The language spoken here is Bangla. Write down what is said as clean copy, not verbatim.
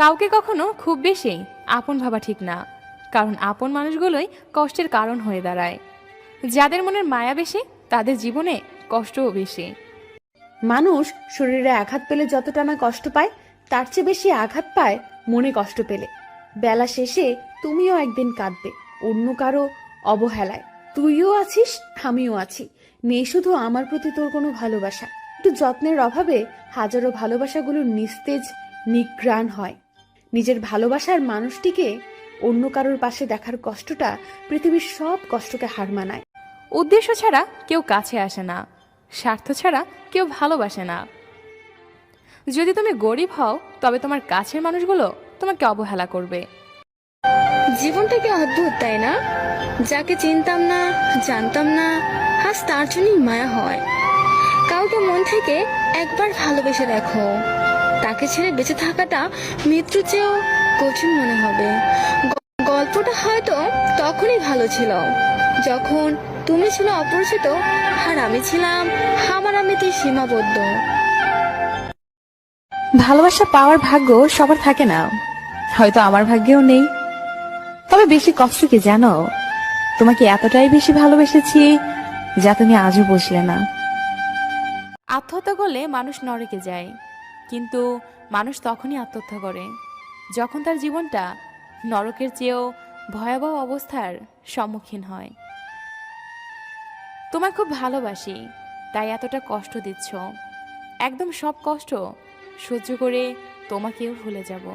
কাউকে কখনো খুব বেশি আপন ভাবা ঠিক না, কারণ আপন মানুষগুলোই কষ্টের কারণ হয়ে দাঁড়ায়। যাদের মনের মায়া বেশি তাদের জীবনে কষ্টও বেশি। মানুষ শরীরে আঘাত পেলে যতটা না কষ্ট পায়, তার চেয়ে বেশি আঘাত পায় মনে কষ্ট পেলে। বেলা শেষে তুমিও একদিন কাঁদবে অন্য কারো অবহেলায়। তুইও আছিস, আমিও আছি। নেই শুধু আমার প্রতি তোর কোনো ভালোবাসা। একটু যত্নের অভাবে হাজারো ভালোবাসাগুলো নিস্তেজ, নিগ্রাণ হয়। নিজের ভালোবাসার মানুষটিকে অন্য কারোর পাশে দেখার কষ্টটা পৃথিবীর সব কষ্টকে হার মানায়। উদ্দেশ্য ছাড়া কেউ কাছে আসে না, স্বার্থ ছাড়া কেউ ভালোবাসে না। যদি তুমি গরিব হও তবে তোমার কাছের মানুষগুলো তোমাকে অবহেলা করবে। জীবনটা কি অদ্ভুত, তাই না? যাকে চিনতাম না, জানতাম না, আজ তার জন্যই মায়া হয়। কাউকে মন থেকে একবার ভালোবেসে দেখো, তাকে ছেড়ে বেঁচে থাকাটা মৃত্যুর চেয়েও কঠিন মনে হবে। গল্পটা হয়তো তখনই ভালো ছিল যখন তুমি ছিল অপরিচিত আর আমি ছিলাম আমার আমিতে সীমাবদ্ধ। ভালোবাসা পাওয়ার ভাগ্য সবার থাকে না, হয়তো আমার ভাগ্যেও নেই। তবে বেশি কষ্ট কি জানো? তোমাকে এতটাই বেশি ভালোবেসেছি যা তুমি আজও বুঝলে না। আত্মহত্যা করলে মানুষ নরকে যায়, কিন্তু মানুষ তখনই আত্মহত্যা করে যখন তার জীবনটা নরকের চেয়েও ভয়াবহ অবস্থার সম্মুখীন হয়। তোমায় খুব ভালোবাসি, তাই এতটা কষ্ট দিচ্ছ। একদম সব কষ্ট সহ্য করে তোমাকেও ভুলে যাব।